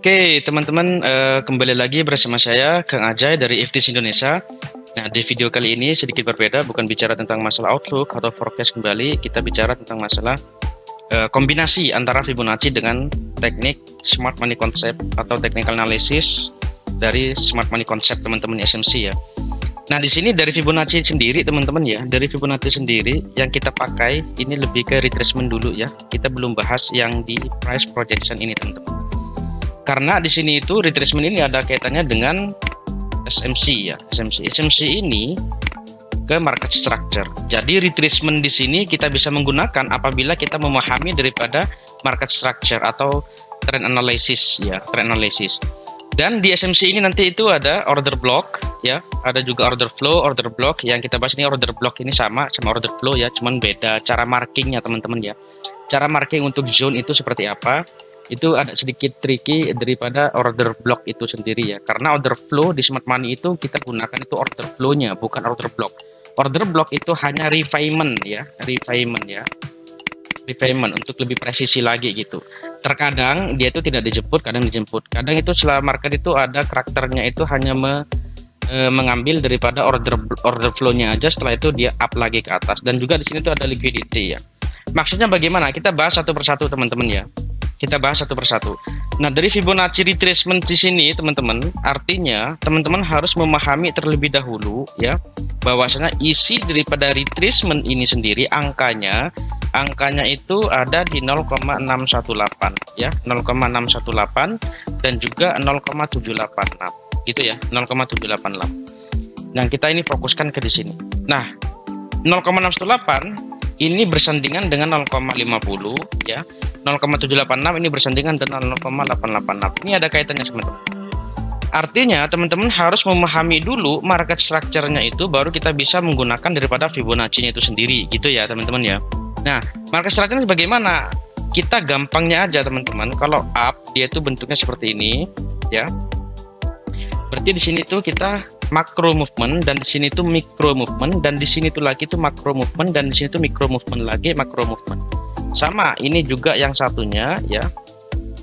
Oke, teman-teman, kembali lagi bersama saya, Kang Ajay dari FTS Indonesia. Nah, di video kali ini sedikit berbeda, bukan bicara tentang masalah outlook atau forecast kembali, kita bicara tentang masalah kombinasi antara Fibonacci dengan teknik Smart Money Concept atau technical analysis dari Smart Money Concept teman-teman SMC ya. Nah, di sini dari Fibonacci sendiri teman-teman ya, dari Fibonacci sendiri yang kita pakai ini lebih ke retracement dulu ya. Kita belum bahas yang di price projection ini teman-teman. Karena di sini itu retracement ini ada kaitannya dengan SMC ya, SMC ini ke market structure. Jadi retracement di sini kita bisa menggunakan apabila kita memahami daripada market structure atau trend analysis ya, trend analysis. Dan di SMC ini nanti itu ada order block ya, ada juga order flow, order block. Yang kita bahas ini order block ini sama order flow ya, cuman beda cara markingnya teman-teman ya. Cara marking untuk zone itu seperti apa? Itu ada sedikit tricky daripada order block itu sendiri ya, karena order flow di Smart Money itu kita gunakan itu order flow-nya, bukan order block. Order block itu hanya refinement ya, refinement untuk lebih presisi lagi gitu. Terkadang dia itu tidak dijemput, kadang dijemput. Kadang itu setelah market itu ada karakternya itu hanya mengambil daripada order flow-nya aja, setelah itu dia up lagi ke atas. Dan juga di sini tuh ada liquidity ya. Maksudnya bagaimana? Kita bahas satu persatu teman-teman ya. Kita bahas satu persatu. Nah, dari Fibonacci retracement di sini, teman-teman, artinya teman-teman harus memahami terlebih dahulu ya, bahwasanya isi daripada retracement ini sendiri angkanya itu ada di 0,618 ya, 0,618 dan juga 0,786 gitu ya, 0,786. Nah, kita ini fokuskan ke di sini. Nah, 0,618 ini bersandingan dengan 0,50 ya. 0,786 ini bersandingan dengan 0,886. Ini ada kaitannya teman-teman. Artinya teman-teman harus memahami dulu market structure-nya itu, baru kita bisa menggunakan daripada Fibonacci-nya itu sendiri gitu ya teman-teman ya. Nah, market structure-nya bagaimana? Kita gampangnya aja teman-teman. Kalau up dia itu bentuknya seperti ini ya. Berarti di sini tuh kita macro movement, dan di sini tuh micro movement, dan di sini tuh lagi tuh macro movement, dan di sini tuh micro movement lagi, macro movement. Sama, ini juga yang satunya ya.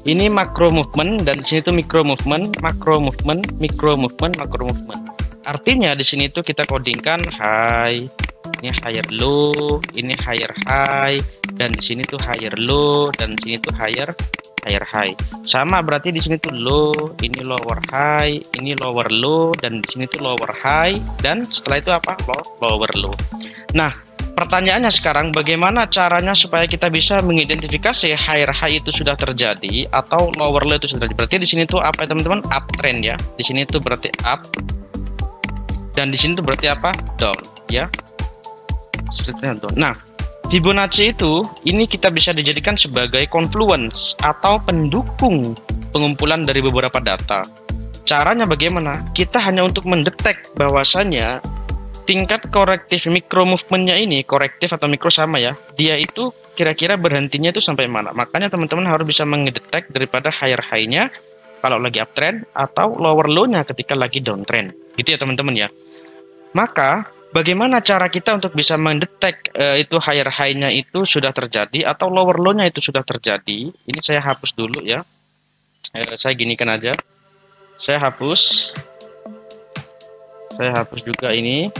Ini macro movement, dan di sini tuh micro movement, macro movement, micro movement, macro movement. Artinya di sini tuh kita codingkan high, ini higher low, ini higher high, dan di sini tuh higher low, dan di sini tuh higher high. Sama, berarti di sini tuh low, ini lower high, ini lower low, dan di sini tuh lower high, dan setelah itu apa? Lower low. Nah, pertanyaannya sekarang bagaimana caranya supaya kita bisa mengidentifikasi higher high itu sudah terjadi atau lower low itu sudah terjadi. Berarti di sini tuh apa ya teman-teman? Uptrend ya. Di sini tuh berarti up, dan di sini tuh berarti apa? Down ya. Down. Nah, Fibonacci itu ini kita bisa dijadikan sebagai confluence atau pendukung pengumpulan dari beberapa data. Caranya bagaimana? Kita hanya untuk mendetek bahwasannya tingkat korektif mikro movementnya ini, korektif atau mikro sama ya, dia itu kira-kira berhentinya itu sampai mana. Makanya teman-teman harus bisa mendetek daripada higher high-nya kalau lagi uptrend atau lower low-nya ketika lagi downtrend. Gitu ya teman-teman ya. Maka bagaimana cara kita untuk bisa mendetek itu higher high-nya itu sudah terjadi atau lower low-nya itu sudah terjadi? Ini saya hapus dulu ya. Saya ginikan aja. Saya hapus juga ini.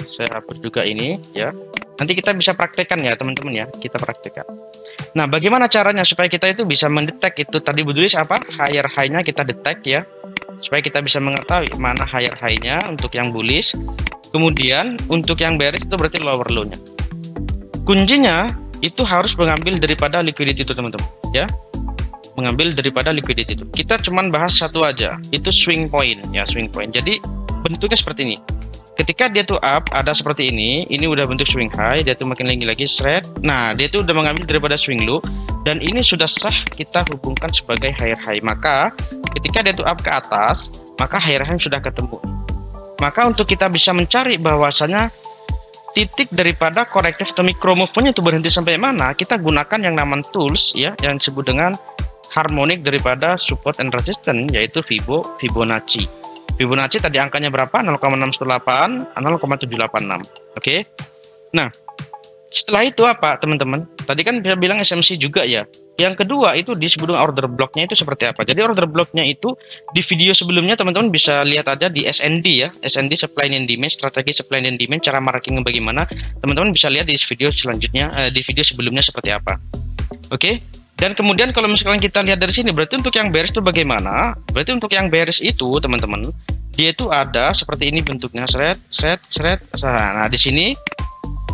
Saya hapus juga ini ya. Nanti kita bisa praktekkan ya teman-teman ya. Kita praktekkan. Nah, bagaimana caranya supaya kita itu bisa mendetek itu tadi ditulis apa? Higher high-nya kita detek ya. Supaya kita bisa mengetahui mana higher high-nya untuk yang bullish. Kemudian untuk yang bearish itu berarti lower low-nya. Kuncinya itu harus mengambil daripada liquidity itu teman-teman ya. Mengambil daripada liquidity itu. Kita cuman bahas satu aja, itu swing point ya, swing point. Jadi bentuknya seperti ini. Ketika dia tuh up ada seperti ini udah bentuk swing high, dia tuh makin lagi thread. Nah, dia tuh udah mengambil daripada swing low, dan ini sudah sah kita hubungkan sebagai higher high. Maka ketika dia tuh up ke atas, maka higher high sudah ketemu. Maka untuk kita bisa mencari bahwasanya titik daripada korektif atau micro movement itu berhenti sampai mana, kita gunakan yang namanya tools ya, yang disebut dengan harmonik daripada support and resistance, yaitu Fibonacci. Fibonacci tadi angkanya berapa? 0,618, 0,786. Oke. Nah, Setelah itu apa teman-teman? Tadi kan bisa bilang SMC juga ya. Yang kedua itu disebut dengan order blocknya itu seperti apa. Jadi order blocknya itu di video sebelumnya teman-teman bisa lihat ada di SND ya. SND supply and demand, strategi supply and demand, cara marketing bagaimana. Teman-teman bisa lihat di video selanjutnya, di video sebelumnya seperti apa. Oke. Dan kemudian kalau misalkan kita lihat dari sini, berarti untuk yang bearish itu bagaimana? Berarti untuk yang bearish itu teman-teman, dia itu ada seperti ini bentuknya, seret. Nah, di sini.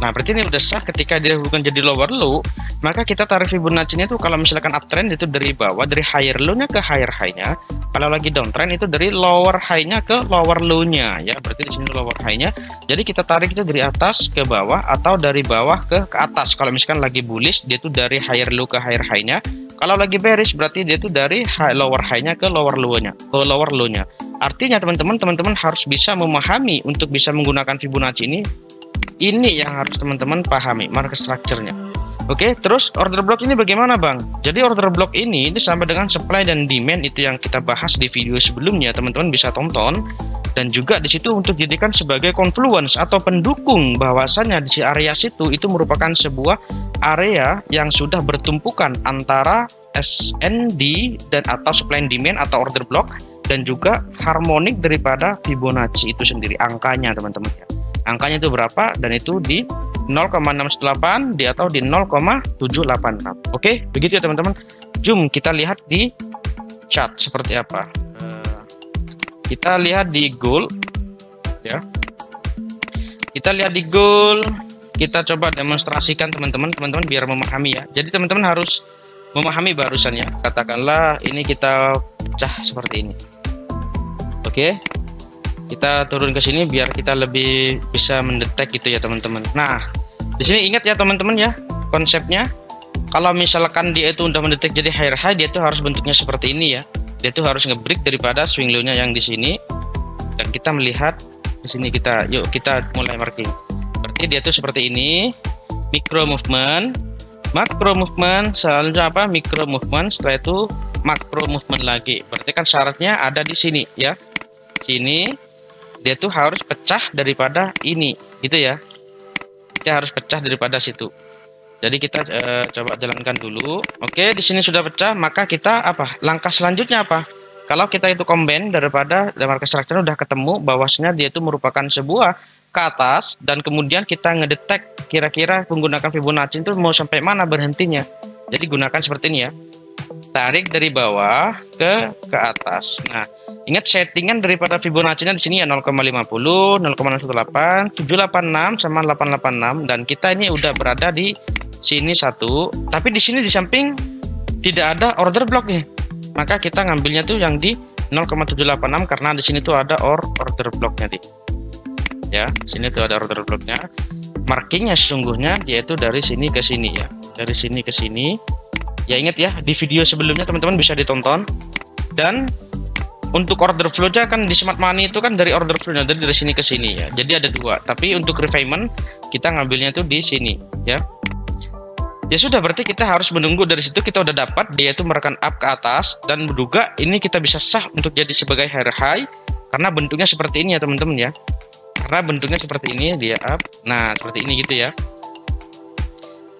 Nah, berarti ini udah sah ketika dia bukan jadi lower low, maka kita tarik Fibonacci-nya itu kalau misalkan uptrend itu dari bawah, dari higher low-nya ke higher high-nya. Kalau lagi downtrend itu dari lower high-nya ke lower low-nya ya. Berarti di sini lower high-nya. Jadi kita tarik itu dari atas ke bawah atau dari bawah ke atas. Kalau misalkan lagi bullish, dia itu dari higher low ke higher high-nya. Kalau lagi bearish berarti dia itu dari lower high-nya ke lower low-nya, Artinya teman-teman harus bisa memahami untuk bisa menggunakan Fibonacci ini. Ini yang harus teman-teman pahami market structure-nya. Oke, terus order block ini bagaimana Bang? Jadi order block ini sama dengan supply dan demand itu yang kita bahas di video sebelumnya, teman-teman bisa tonton. Dan juga di situ untuk dijadikan sebagai confluence atau pendukung bahwasannya di area situ itu merupakan sebuah area yang sudah bertumpukan antara SND dan atau supply and demand atau order block dan juga harmonik daripada Fibonacci itu sendiri angkanya teman-teman ya. Angkanya itu berapa? Dan itu di 0,618 di atau di 0,786. Oke, begitu ya teman-teman. Jom kita lihat di chart seperti apa. Kita lihat di gold ya. Kita lihat di gold. Kita coba demonstrasikan teman-teman biar memahami ya. Jadi teman-teman harus memahami barusan ya. Katakanlah ini kita pecah seperti ini. Oke. Kita turun ke sini biar kita lebih bisa mendetek gitu ya teman-teman. Nah, di sini ingat ya teman-teman ya konsepnya. Kalau misalkan dia itu udah mendetek jadi higher high, dia itu harus bentuknya seperti ini ya. Dia itu harus nge-break daripada swing low-nya yang di sini. Dan kita melihat di sini yuk kita mulai marking. Berarti dia itu seperti ini, micro movement, macro movement, selanjutnya apa? Micro movement, setelah itu macro movement lagi. Berarti kan syaratnya ada di sini ya. Sini dia tuh harus pecah daripada ini gitu ya. Kita harus pecah daripada situ. Jadi kita coba jalankan dulu. Oke, di sini sudah pecah, maka kita apa? Langkah selanjutnya apa? Kalau kita itu combine daripada market structure udah ketemu bahwasanya dia itu merupakan sebuah ke atas dan kemudian kita ngedetek kira-kira menggunakan Fibonacci itu mau sampai mana berhentinya. Jadi gunakan seperti ini ya. Tarik dari bawah ke atas. Nah, ingat settingan daripada Fibonacci-nya di sini ya 0,50, 0,618, 786 sama 886 dan kita ini udah berada di sini satu. Tapi di sini di samping tidak ada order block nih. Maka kita ngambilnya tuh yang di 0,786 karena di sini tuh ada order blocknya nih. Ya, sini tuh ada order blocknya. Markingnya sesungguhnya dia itu dari sini ke sini ya. Dari sini ke sini. Ya ingat ya, di video sebelumnya teman-teman bisa ditonton. Dan untuk order flow-nya kan di smart money itu kan dari order flow-nya dari sini ke sini ya. Jadi ada dua. Tapi untuk refinement kita ngambilnya tuh di sini ya. Ya sudah, berarti kita harus menunggu dari situ kita udah dapat dia itu merekan up ke atas dan menduga ini kita bisa sah untuk jadi sebagai higher high karena bentuknya seperti ini ya teman-teman ya. Karena bentuknya seperti ini dia up. Nah, seperti ini gitu ya.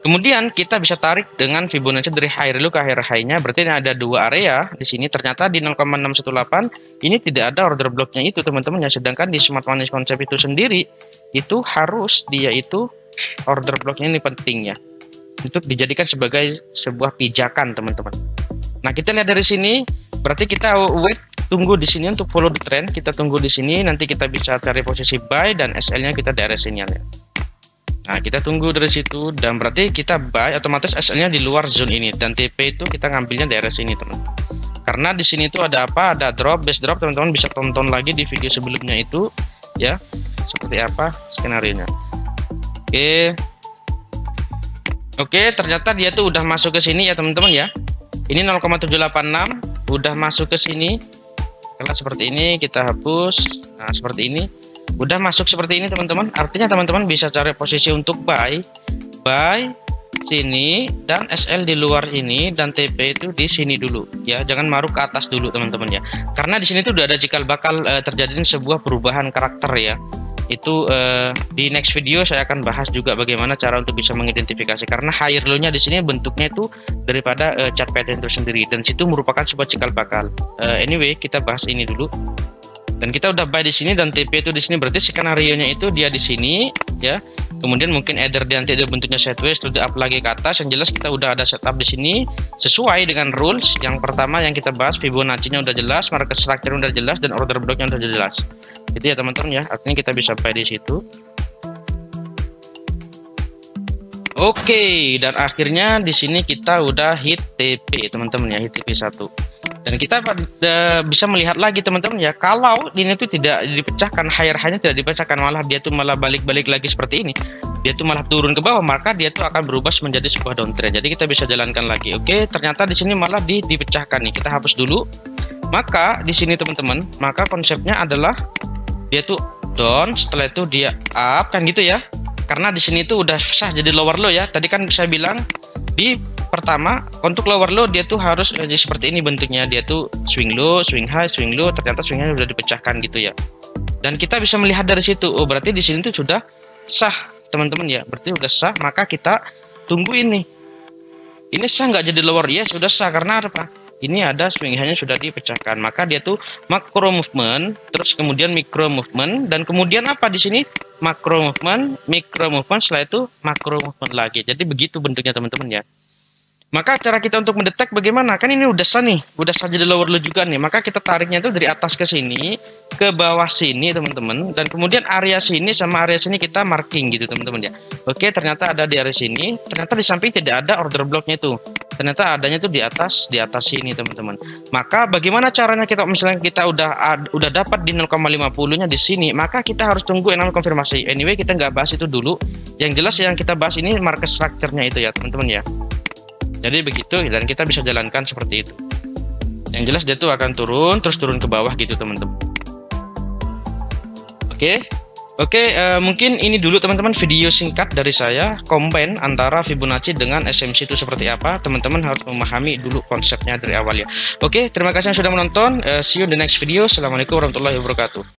Kemudian kita bisa tarik dengan Fibonacci dari higher low ke higher high-nya. Berarti ada dua area di sini. Ternyata di 0,618 ini tidak ada order blocknya itu teman-teman ya. Sedangkan di smart money konsep itu sendiri itu harus dia itu order blocknya ini penting ya. Untuk dijadikan sebagai sebuah pijakan teman-teman. Nah, kita lihat dari sini. Berarti kita tunggu di sini untuk follow the trend. Kita tunggu di sini. Nanti kita bisa cari posisi buy dan SL-nya kita daerah sini ya. Nah, kita tunggu dari situ dan berarti kita buy otomatis SL-nya di luar zone ini dan TP itu kita ngambilnya daerah sini teman. Karena di sini itu ada apa? Ada drop, base drop, teman-teman bisa tonton lagi di video sebelumnya itu ya. Seperti apa skenario-nya. Oke, ternyata dia tuh udah masuk ke sini ya teman-teman ya. Ini 0,786 udah masuk ke sini. Kalau seperti ini kita hapus. Nah, seperti ini. Udah masuk seperti ini teman-teman. Artinya teman-teman bisa cari posisi untuk buy sini dan SL di luar ini dan TP itu di sini dulu ya. Jangan maruk ke atas dulu teman-teman ya. Karena di sini tuh udah ada cikal bakal terjadi sebuah perubahan karakter ya. Itu di next video saya akan bahas juga bagaimana cara untuk bisa mengidentifikasi, karena higher low-nya di sini bentuknya itu daripada chart pattern itu sendiri, dan situ merupakan sebuah cikal bakal. Anyway, kita bahas ini dulu. Dan kita udah buy di sini dan TP itu di sini, berarti skenario-nya itu dia di sini ya. Kemudian mungkin either dia nanti ada bentuknya sideways terus di up lagi ke atas. Yang jelas kita udah ada setup di sini sesuai dengan rules. Yang pertama yang kita bahas, Fibonacci-nya udah jelas, market structure udah jelas, dan order block-nya udah jelas. Jadi ya teman-teman ya, artinya kita bisa buy di situ. Oke, dan akhirnya di sini kita udah hit TP teman-teman ya, hit TP 1. Dan kita bisa melihat lagi teman-teman ya, kalau ini tuh tidak dipecahkan, higher high-nya tidak dipecahkan, malah dia tuh malah balik-balik lagi seperti ini, dia tuh malah turun ke bawah, maka dia tuh akan berubah menjadi sebuah downtrend. Jadi kita bisa jalankan lagi. Oke, ternyata di sini malah dipecahkan nih. Kita hapus dulu. Maka di sini teman-teman, maka konsepnya adalah dia tuh down, setelah itu dia up kan gitu ya. Karena di sini tuh udah sah jadi lower low ya. Tadi kan saya bilang di pertama untuk lower low dia tuh harus seperti ini bentuknya, dia tuh swing low, swing high, swing low, ternyata swingnya udah dipecahkan gitu ya. Dan kita bisa melihat dari situ, oh berarti di sini tuh sudah sah teman-teman ya, berarti udah sah. Maka kita tunggu ini sah nggak jadi lower? Ya sudah sah, karena apa? Ini ada swing high-nya sudah dipecahkan, maka dia tuh macro movement, terus kemudian micro movement, dan kemudian apa di sini? Macro movement, micro movement, setelah itu macro movement lagi. Jadi begitu bentuknya teman-teman ya. Maka cara kita untuk mendetek bagaimana? Kan ini udah sah nih, udah sah jadi lower low juga nih. Maka kita tariknya itu dari atas ke sini, ke bawah sini teman-teman, dan kemudian area sini sama area sini kita marking gitu teman-teman ya. Oke, ternyata ada di area sini, ternyata di samping tidak ada order blocknya itu. Ternyata adanya itu di atas sini teman-teman. Maka bagaimana caranya kita, misalnya kita udah dapat di 0,50-nya di sini, maka kita harus tunggu yang namanya konfirmasi. Anyway, kita nggak bahas itu dulu. Yang jelas yang kita bahas ini market structure-nya itu ya teman-teman ya. Jadi begitu, dan kita bisa jalankan seperti itu. Yang jelas dia tuh akan turun, terus turun ke bawah gitu teman-teman. Oke, mungkin ini dulu teman-teman video singkat dari saya, combine antara Fibonacci dengan SMC itu seperti apa. Teman-teman harus memahami dulu konsepnya dari awal ya. Oke, terima kasih yang sudah menonton. See you in the next video. Assalamualaikum warahmatullahi wabarakatuh.